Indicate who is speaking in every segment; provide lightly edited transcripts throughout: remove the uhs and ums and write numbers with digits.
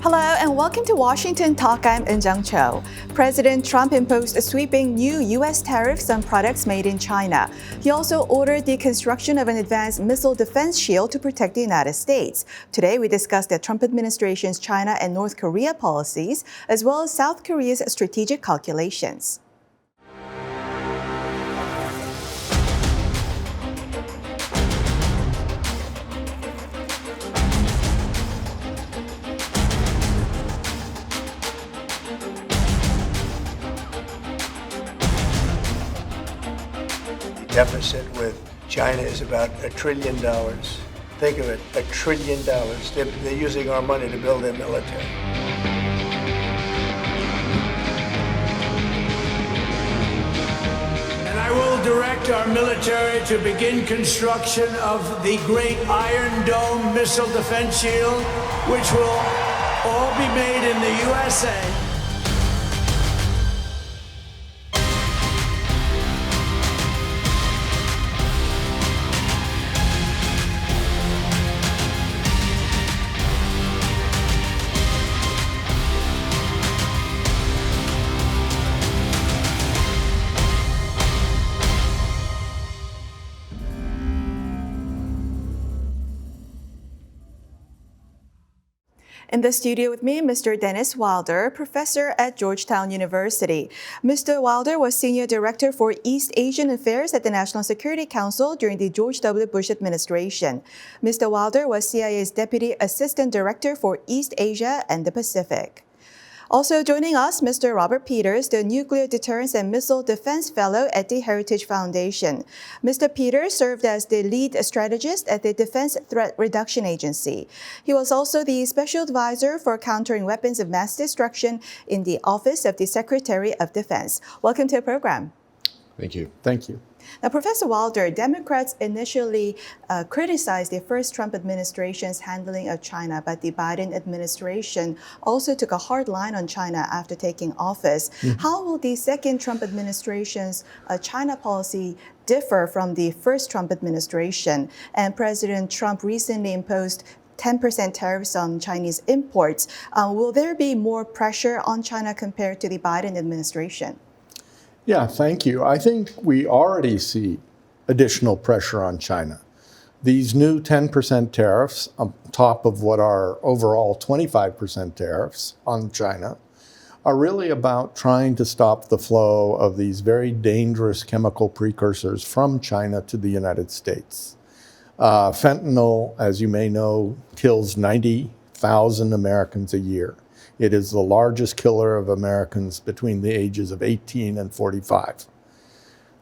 Speaker 1: Hello and welcome to Washington Talk. I'm Eun Cho. President Trump imposed sweeping new U.S. tariffs on products made in China. He also ordered the construction of an advanced missile defense shield to protect the United States. Today, we discuss the Trump administration's China and North Korea policies, as well as South Korea's strategic calculations.
Speaker 2: Deficit with China is about $1 trillion. Think of it, $1 trillion. They're using our money to build their military.
Speaker 3: And I will direct our military to begin construction of the great Iron Dome missile defense shield, which will all be made in the USA.
Speaker 1: In the studio with me, Mr. Dennis Wilder, professor at Georgetown University. Mr. Wilder was Senior Director for East Asian Affairs at the National Security Council during the George W. Bush administration. Mr. Wilder was CIA's Deputy Assistant Director for East Asia and the Pacific. Also joining us, Mr. Robert Peters, the Nuclear Deterrence and Missile Defense Fellow at the Heritage Foundation. Mr. Peters served as the lead strategist at the Defense Threat Reduction Agency. He was also the Special Advisor for Countering Weapons of Mass Destruction in the Office of the Secretary of Defense. Welcome to the program.
Speaker 4: Thank you.
Speaker 5: Thank you.
Speaker 1: Now, Professor Wilder, Democrats initially criticized the first Trump administration's handling of China, but the Biden administration also took a hard line on China after taking office. How will the second Trump administration's China policy differ from the first Trump administration? And President Trump recently imposed 10% tariffs on Chinese imports. Will there be more pressure on China compared to the Biden administration?
Speaker 5: Yeah, thank you. I think we already see additional pressure on China. These new 10% tariffs on top of what are overall 25% tariffs on China are really about trying to stop the flow of these very dangerous chemical precursors from China to the United States. Fentanyl, as you may know, kills 90,000 Americans a year. It is the largest killer of Americans between the ages of 18 and 45.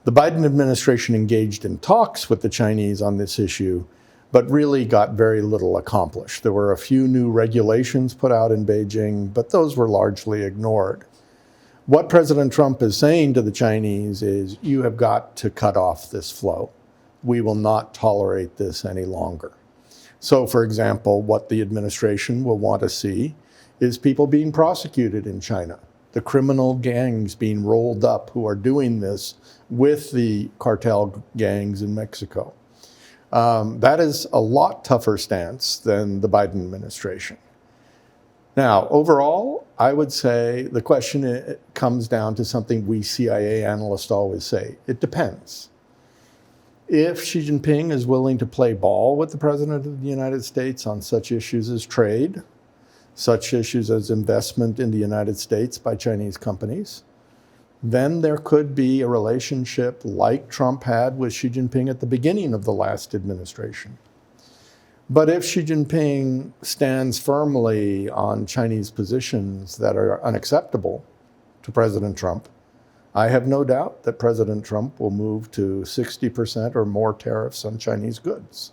Speaker 5: The Biden administration engaged in talks with the Chinese on this issue, but really got very little accomplished. There were a few new regulations put out in Beijing, but those were largely ignored. What President Trump is saying to the Chinese is, you have got to cut off this flow. We will not tolerate this any longer. So, for example, what the administration will want to see is people being prosecuted in China, the criminal gangs being rolled up who are doing this with the cartel gangs in Mexico. That is a lot tougher stance than the Biden administration. Now, overall, I would say the question comes down to something we CIA analysts always say. It depends. If Xi Jinping is willing to play ball with the President of the United States on such issues as trade, such issues as investment in the United States by Chinese companies, then there could be a relationship like Trump had with Xi Jinping at the beginning of the last administration. But if Xi Jinping stands firmly on Chinese positions that are unacceptable to President Trump, I have no doubt that President Trump will move to 60% or more tariffs on Chinese goods.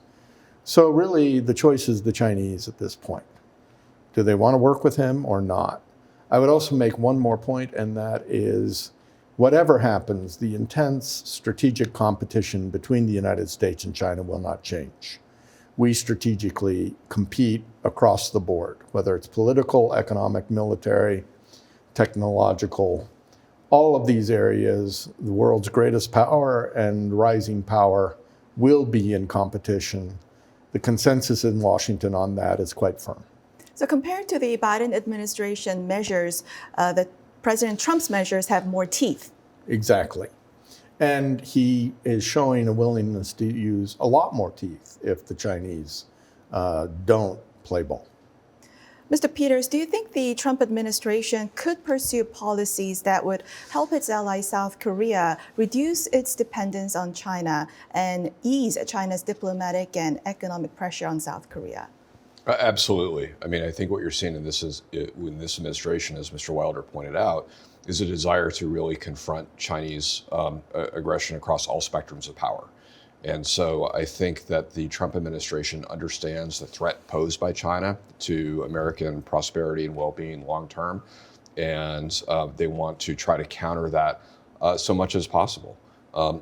Speaker 5: So really, the choice is the Chinese at this point. Do they want to work with him or not? I would also make one more point, and that is, whatever happens, the intense strategic competition between the United States and China will not change. We strategically compete across the board, whether it's political, economic, military, technological, all of these areas, the world's greatest power and rising power will be in competition. The consensus in Washington on that is quite firm.
Speaker 1: So compared to the Biden administration measures, the President Trump's measures have more teeth.
Speaker 5: Exactly. And he is showing a willingness to use a lot more teeth if the Chinese don't play ball.
Speaker 1: Mr. Peters, do you think the Trump administration could pursue policies that would help its ally South Korea reduce its dependence on China and ease China's diplomatic and economic pressure on South Korea?
Speaker 4: Absolutely. I mean, I think what you're seeing in this administration, as Mr. Wilder pointed out, is a desire to really confront Chinese aggression across all spectrums of power. And so I think that the Trump administration understands the threat posed by China to American prosperity and well-being long term, and they want to try to counter that so much as possible.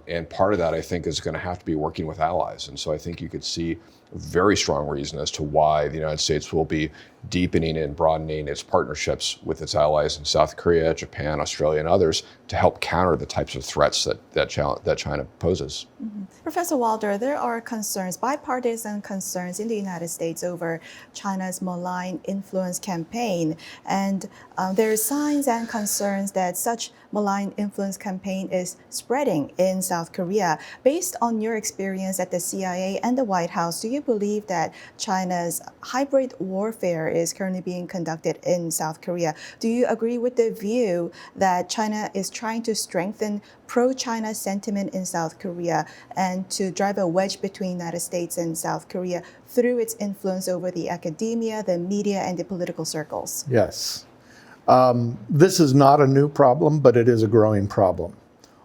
Speaker 4: And part of that, I think, is going to have to be working with allies. And so I think you could see a very strong reason as to why the United States will be deepening and broadening its partnerships with its allies in South Korea, Japan, Australia, and others to help counter the types of threats that China poses.
Speaker 1: Mm-hmm. Professor Wilder, there are concerns, bipartisan concerns in the United States over China's malign influence campaign. And there are signs and concerns that such malign influence campaign is spreading in South Korea. Based on your experience at the CIA and the White House, do you believe that China's hybrid warfare is currently being conducted in South Korea? Do you agree with the view that China is trying to strengthen pro-China sentiment in South Korea and to drive a wedge between the United States and South Korea through its influence over the academia, the media, and the political circles?
Speaker 5: Yes. This is not a new problem, but it is a growing problem.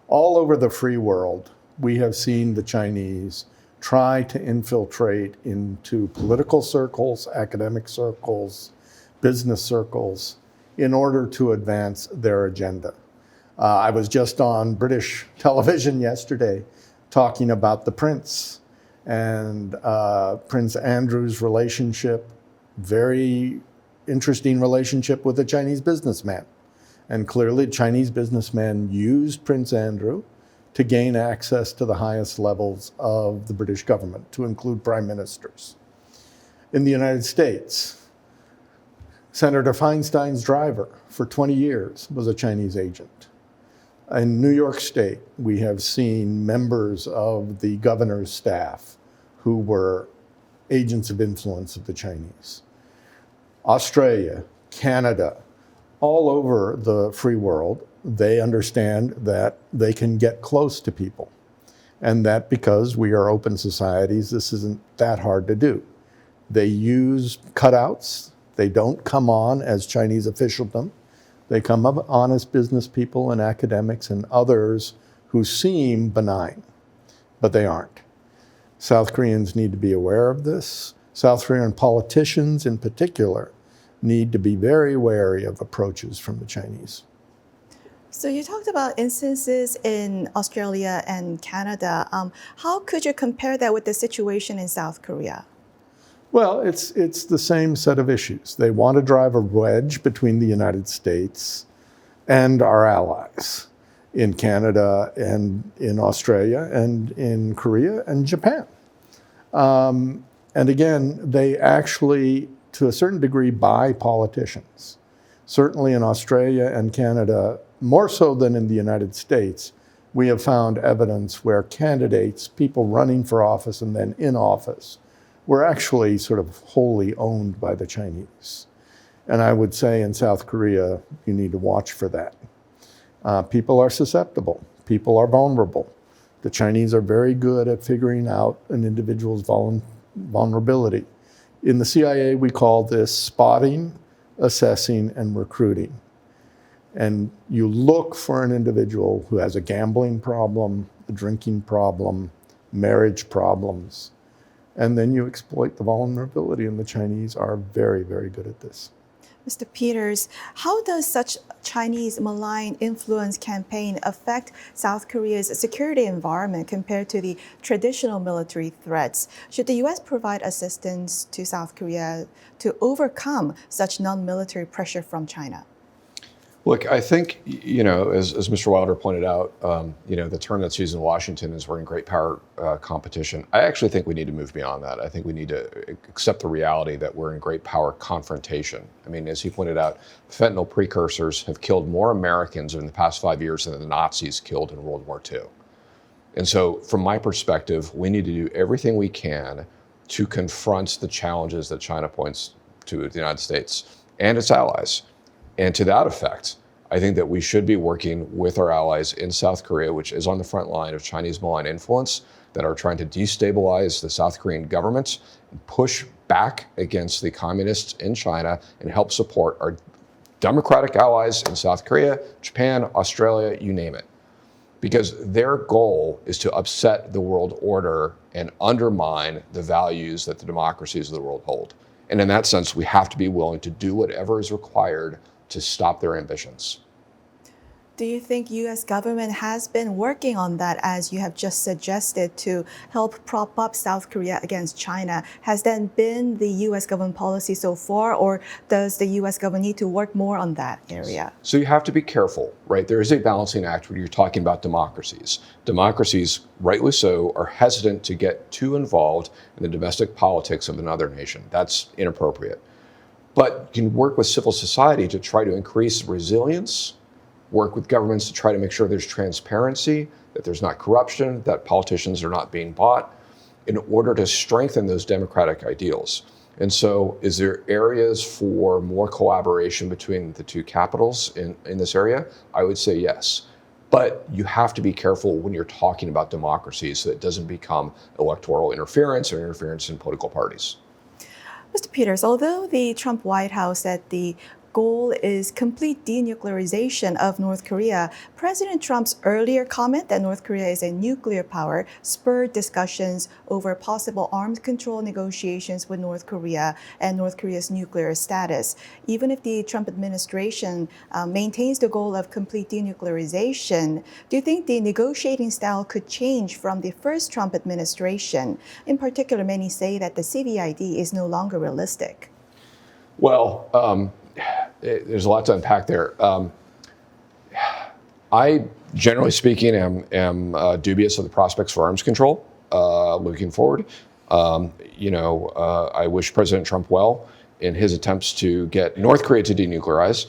Speaker 5: All over the free world, we have seen the Chinese try to infiltrate into political circles, academic circles, business circles, in order to advance their agenda. I was just on British television yesterday talking about the Prince and Prince Andrew's relationship, very interesting relationship with a Chinese businessman. And clearly, Chinese businessmen used Prince Andrew to gain access to the highest levels of the British government, to include prime ministers. In the United States, Senator Feinstein's driver for 20 years was a Chinese agent. In New York State, we have seen members of the governor's staff who were agents of influence of the Chinese. Australia, Canada, all over the free world, they understand that they can get close to people. And that because we are open societies, this isn't that hard to do. They use cutouts. They don't come on as Chinese officialdom. They come up on as business people and academics and others who seem benign, but they aren't. South Koreans need to be aware of this. South Korean politicians in particular need to be very wary of approaches from the Chinese.
Speaker 1: So you talked about instances in Australia and Canada. How could you compare that with the situation in South Korea?
Speaker 5: Well, it's the same set of issues. They want to drive a wedge between the United States and our allies in Canada and in Australia and in Korea and Japan. And again, they actually, to a certain degree, buy politicians. Certainly in Australia and Canada, more so than in the United States, we have found evidence where candidates, people running for office and then in office, were actually sort of wholly owned by the Chinese. And I would say in South Korea, you need to watch for that. People are susceptible. People are vulnerable. The Chinese are very good at figuring out an individual's vulnerability. In the CIA, we call this spotting, assessing, and recruiting. And you look for an individual who has a gambling problem, a drinking problem, marriage problems, and then you exploit the vulnerability, and the Chinese are very, very good at this.
Speaker 1: Mr. Peters, how does such Chinese malign influence campaign affect South Korea's security environment compared to the traditional military threats? Should the U.S. provide assistance to South Korea to overcome such non-military pressure from China?
Speaker 4: Look, I think, as Mr. Wilder pointed out, the term that's used in Washington is we're in great power competition. I actually think we need to move beyond that. I think we need to accept the reality that we're in great power confrontation. I mean, as he pointed out, fentanyl precursors have killed more Americans in the past 5 years than the Nazis killed in World War II. And so from my perspective, we need to do everything we can to confront the challenges that China points to the United States and its allies. And to that effect, I think that we should be working with our allies in South Korea, which is on the front line of Chinese malign influence, that are trying to destabilize the South Korean government, and push back against the communists in China, and help support our democratic allies in South Korea, Japan, Australia, you name it. Because their goal is to upset the world order and undermine the values that the democracies of the world hold. And in that sense, we have to be willing to do whatever is required to stop their ambitions.
Speaker 1: Do you think U.S. government has been working on that, as you have just suggested, to help prop up South Korea against China? Has that been the U.S. government policy so far, or does the U.S. government need to work more on that area?
Speaker 4: So you have to be careful, right? There is a balancing act when you're talking about democracies. Democracies, rightly so, are hesitant to get too involved in the domestic politics of another nation. That's inappropriate. But you can work with civil society to try to increase resilience, work with governments to try to make sure there's transparency, that there's not corruption, that politicians are not being bought, in order to strengthen those democratic ideals. And so is there areas for more collaboration between the two capitals in this area? I would say yes. But you have to be careful when you're talking about democracy so that it doesn't become electoral interference or interference in political parties.
Speaker 1: Mr. Peters, although the Trump White House said the goal is complete denuclearization of North Korea, President Trump's earlier comment that North Korea is a nuclear power spurred discussions over possible arms control negotiations with North Korea and North Korea's nuclear status. Even if the Trump administration maintains the goal of complete denuclearization, do you think the negotiating style could change from the first Trump administration? In particular, many say that the CVID is no longer realistic.
Speaker 4: Well, there's a lot to unpack there. I, generally speaking, am dubious of the prospects for arms control looking forward. I wish President Trump well in his attempts to get North Korea to denuclearize.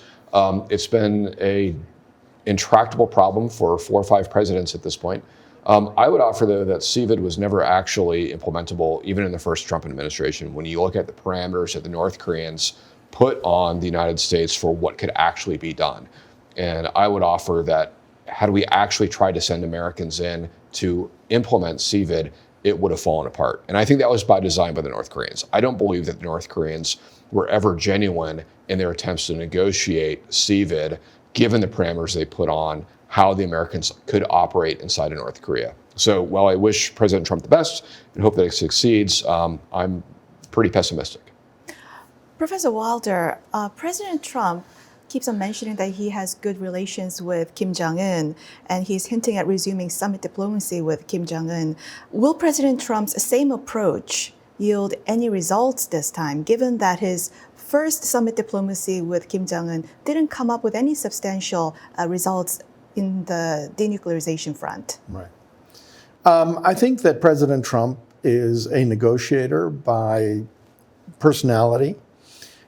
Speaker 4: It's been an intractable problem for 4 or 5 presidents at this point. I would offer, though, that CVID was never actually implementable, even in the first Trump administration. When you look at the parameters that the North Koreans put on the United States for what could actually be done. And I would offer that had we actually tried to send Americans in to implement CVID, it would have fallen apart. And I think that was by design by the North Koreans. I don't believe that the North Koreans were ever genuine in their attempts to negotiate CVID, given the parameters they put on how the Americans could operate inside of North Korea. So while I wish President Trump the best and hope that he succeeds, I'm pretty pessimistic.
Speaker 1: Professor Wilder, President Trump keeps on mentioning that he has good relations with Kim Jong-un, and he's hinting at resuming summit diplomacy with Kim Jong-un. Will President Trump's same approach yield any results this time, given that his first summit diplomacy with Kim Jong-un didn't come up with any substantial results in the denuclearization front?
Speaker 5: Right. I think that President Trump is a negotiator by personality.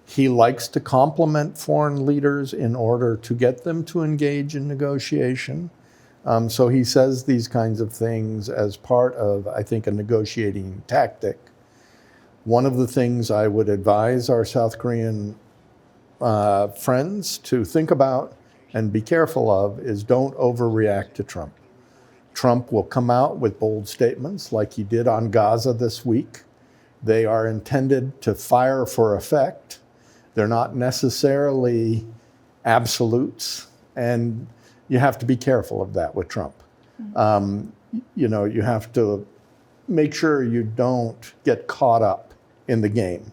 Speaker 5: He likes to compliment foreign leaders in order to get them to engage in negotiation. So he says these kinds of things as part of, I think, a negotiating tactic. One of the things I would advise our South Korean friends to think about and be careful of is don't overreact to Trump. Trump will come out with bold statements like he did on Gaza this week. They are intended to fire for effect. They're not necessarily absolutes, and you have to be careful of that with Trump. You have to make sure you don't get caught up in the game,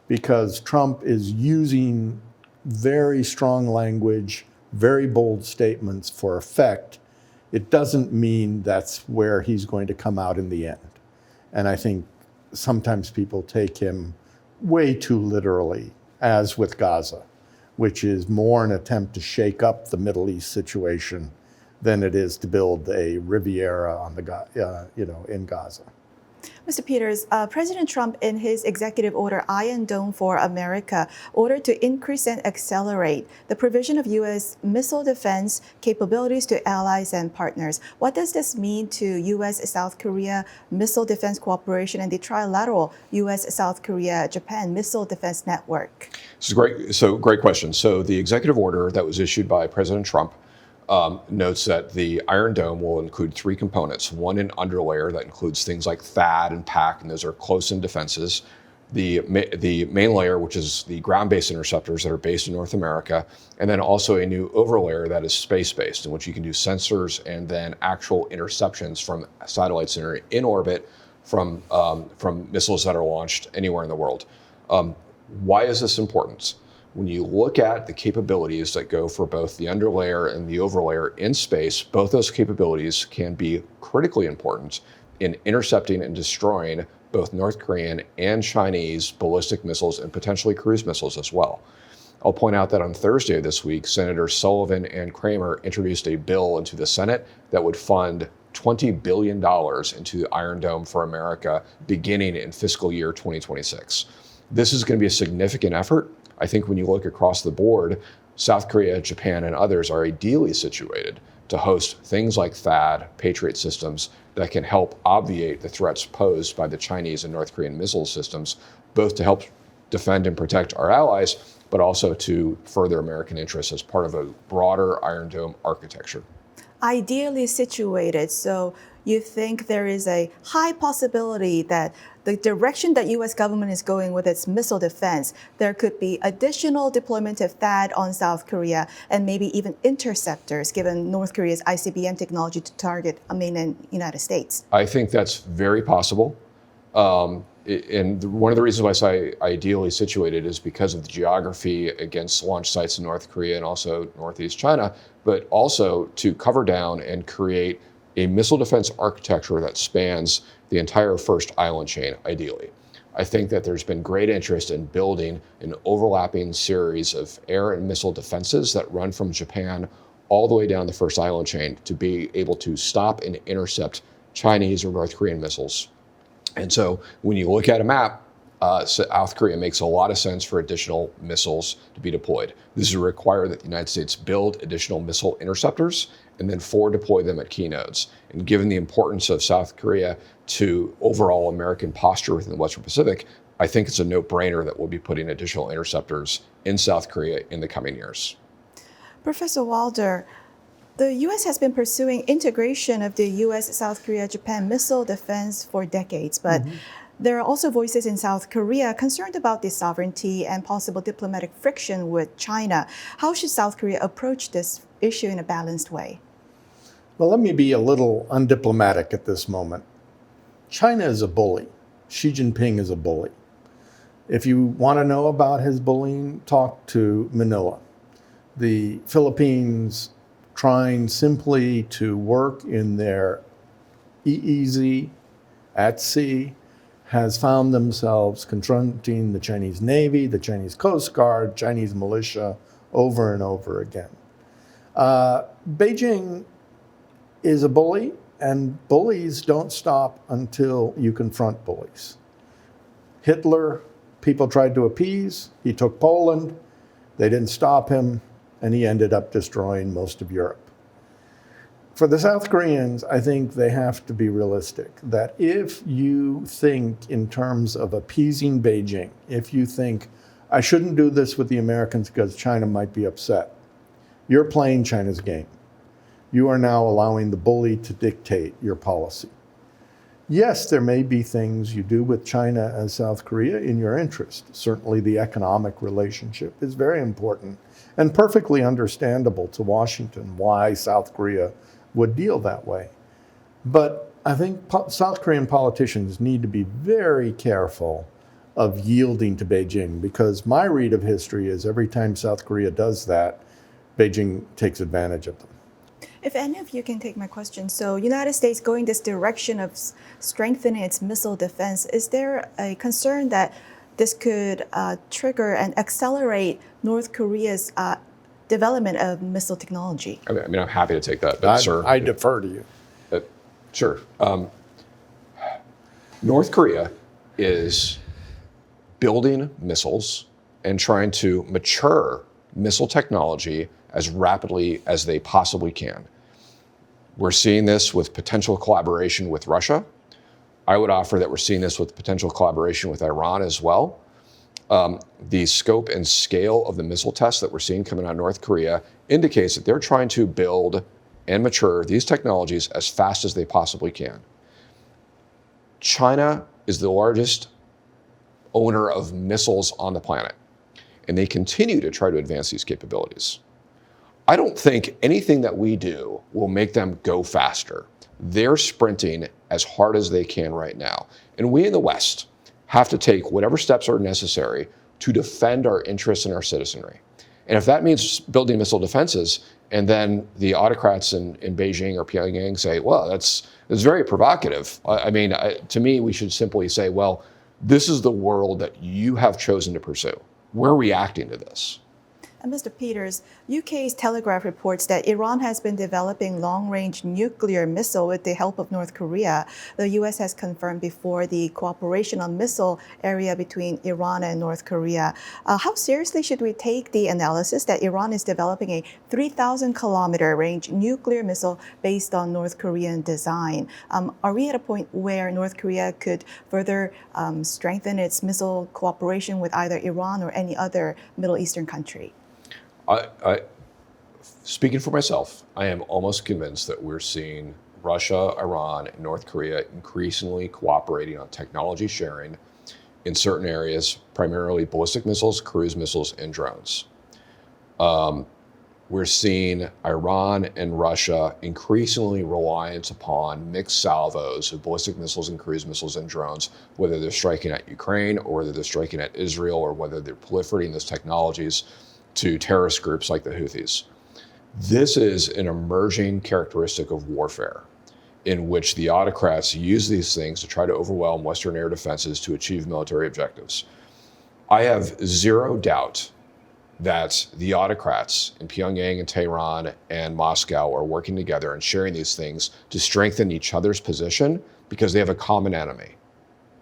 Speaker 5: because Trump is using very strong language, very bold statements for effect. It doesn't mean that's where he's going to come out in the end. And I think sometimes people take him way too literally, as with Gaza. which is more an attempt to shake up the Middle East situation than it is to build a Riviera on the, in Gaza.
Speaker 1: Mr. Peters, President Trump, in his executive order Iron Dome for America, ordered to increase and accelerate the provision of U.S. missile defense capabilities to allies and partners. What does this mean to U.S.-South Korea missile defense cooperation and the trilateral U.S.-South Korea-Japan missile defense network?
Speaker 4: Great question. So the executive order that was issued by President Trump notes that the Iron Dome will include three components. One, an underlayer that includes things like THAAD and PAC, and those are close-in defenses. The main layer, which is the ground-based interceptors that are based in North America, and then also a new overlayer that is space-based, in which you can do sensors and then actual interceptions from satellites that are in orbit from missiles that are launched anywhere in the world. Why is this important? When you look at the capabilities that go for both the underlayer and the overlayer in space, both those capabilities can be critically important in intercepting and destroying both North Korean and Chinese ballistic missiles and potentially cruise missiles as well. I'll point out that on Thursday of this week, Senators Sullivan and Kramer introduced a bill into the Senate that would fund $20 billion into the Iron Dome for America beginning in fiscal year 2026. This is going to be a significant effort. I think when you look across the board, South Korea, Japan, and others are ideally situated to host things like THAAD, Patriot systems that can help obviate the threats posed by the Chinese and North Korean missile systems, both to help defend and protect our allies, but also to further American interests as part of a broader Iron Dome architecture.
Speaker 1: Ideally situated, so you think there is a high possibility that the direction that U.S. government is going with its missile defense, there could be additional deployment of THAAD on South Korea and maybe even interceptors, given North Korea's ICBM technology to target mainland United States?
Speaker 4: I think that's very possible. And one of the reasons why I say ideally situated is because of the geography against launch sites in North Korea and also Northeast China, but also to cover down and create a missile defense architecture that spans the entire first island chain, ideally. I think that there's been great interest in building an overlapping series of air and missile defenses that run from Japan all the way down the first island chain to be able to stop and intercept Chinese or North Korean missiles. And so when you look at a map, South Korea makes a lot of sense for additional missiles to be deployed. This would require that the United States build additional missile interceptors and then forward deploy them at key nodes. And given the importance of South Korea to overall American posture within the Western Pacific, I think it's a no-brainer that we'll be putting additional interceptors in South Korea in the coming years.
Speaker 1: Professor Wilder, the U.S. has been pursuing integration of the U.S., South Korea, Japan missile defense for decades, but there are also voices in South Korea concerned about the sovereignty and possible diplomatic friction with China. How should South Korea approach this issue in a balanced way?
Speaker 5: Well, let me be a little undiplomatic at this moment. China is a bully. Xi Jinping is a bully. If you want to know about his bullying, talk to Manila. The Philippines trying simply to work in their EEZ at sea has found themselves confronting the Chinese Navy, the Chinese Coast Guard, Chinese militia over and over again. Beijing is a bully, and bullies don't stop until you confront bullies. Hitler, people tried to appease. He took Poland. They didn't stop him, and he ended up destroying most of Europe. For the South Koreans, I think they have to be realistic, that if you think in terms of appeasing Beijing, if you think, I shouldn't do this with the Americans because China might be upset, you're playing China's game. You are now allowing the bully to dictate your policy. Yes, there may be things you do with China and South Korea in your interest. Certainly the economic relationship is very important and perfectly understandable to Washington why South Korea would deal that way. But I think South Korean politicians need to be very careful of yielding to Beijing, because my read of history is every time South Korea does that, Beijing takes advantage of them.
Speaker 1: If any of you can take my question, so United States going this direction of strengthening its missile defense, is there a concern that this could trigger and accelerate North Korea's development of missile technology?
Speaker 4: I mean, I'm happy to take that, but sir,
Speaker 5: I defer to you.
Speaker 4: Sure. North Korea is building missiles and trying to mature missile technology as rapidly as they possibly can. We're seeing this with potential collaboration with Russia. I would offer that we're seeing this with potential collaboration with Iran as well. The scope and scale of the missile tests that we're seeing coming out of North Korea indicates that they're trying to build and mature these technologies as fast as they possibly can. China is the largest owner of missiles on the planet, and they continue to try to advance these capabilities. I don't think anything that we do will make them go faster. They're sprinting as hard as they can right now. And we in the West have to take whatever steps are necessary to defend our interests and our citizenry. And if that means building missile defenses, and then the autocrats in Beijing or Pyongyang say, well, that's very provocative. I mean, to me, we should simply say, well, this is the world that you have chosen to pursue. We're reacting to this.
Speaker 1: And Mr. Peters, UK's Telegraph reports that Iran has been developing long-range nuclear missile with the help of North Korea. The US has confirmed before the cooperation on missile area between Iran and North Korea. How seriously should we take the analysis that Iran is developing a 3,000-kilometer range nuclear missile based on North Korean design? Are we at a point where North Korea could further strengthen its missile cooperation with either Iran or any other Middle Eastern country?
Speaker 4: Speaking for myself, I am almost convinced that we're seeing Russia, Iran, and North Korea increasingly cooperating on technology sharing in certain areas, primarily ballistic missiles, cruise missiles, and drones. We're seeing Iran and Russia increasingly reliant upon mixed salvos of ballistic missiles and cruise missiles and drones, whether they're striking at Ukraine or whether they're striking at Israel or whether they're proliferating those technologies to terrorist groups like the Houthis. This is an emerging characteristic of warfare in which the autocrats use these things to try to overwhelm Western air defenses to achieve military objectives. I have zero doubt that the autocrats in Pyongyang and Tehran and Moscow are working together and sharing these things to strengthen each other's position because they have a common enemy,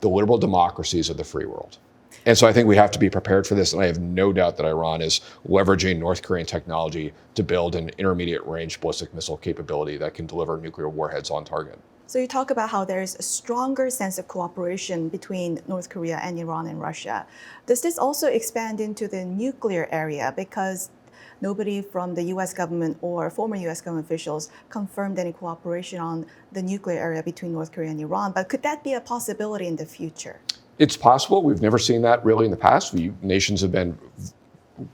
Speaker 4: the liberal democracies of the free world. And so I think we have to be prepared for this, and I have no doubt that Iran is leveraging North Korean technology to build an intermediate range ballistic missile capability that can deliver nuclear warheads on target.
Speaker 1: So you talk about how there's a stronger sense of cooperation between North Korea and Iran and Russia. Does this also expand into the nuclear area? Because nobody from the US government or former US government officials confirmed any cooperation on the nuclear area between North Korea and Iran. But could that be a possibility in the future?
Speaker 4: It's possible. We've never seen that really in the past. Nations have been,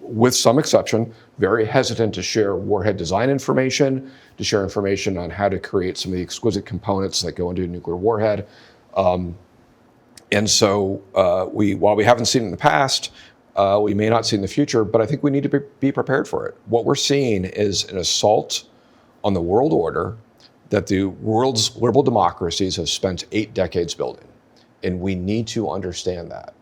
Speaker 4: with some exception, very hesitant to share warhead design information, to share information on how to create some of the exquisite components that go into a nuclear warhead. And so while we haven't seen it in the past, we may not see it in the future, but I think we need to be prepared for it. What we're seeing is an assault on the world order that the world's liberal democracies have spent 8 decades building. And we need to understand that.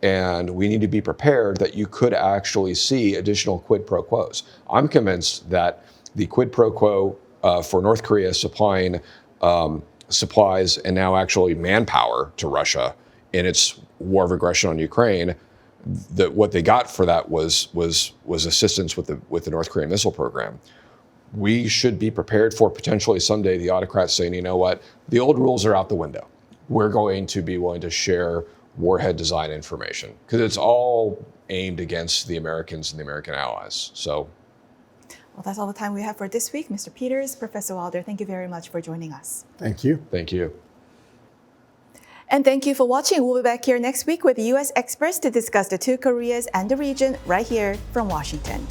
Speaker 4: And we need to be prepared that you could actually see additional quid pro quos. I'm convinced that the quid pro quo for North Korea supplying supplies and now actually manpower to Russia in its war of aggression on Ukraine, that what they got for that was assistance with the North Korean missile program. We should be prepared for potentially someday the autocrats saying, you know what, the old rules are out the window. We're going to be willing to share warhead design information because it's all aimed against the Americans and the American allies. So,
Speaker 1: well, that's all the time we have for this week. Mr. Peters, Professor Wilder, thank you very much for joining us.
Speaker 5: Thank you.
Speaker 4: Thank you.
Speaker 1: And thank you for watching. We'll be back here next week with U.S. experts to discuss the two Koreas and the region right here from Washington.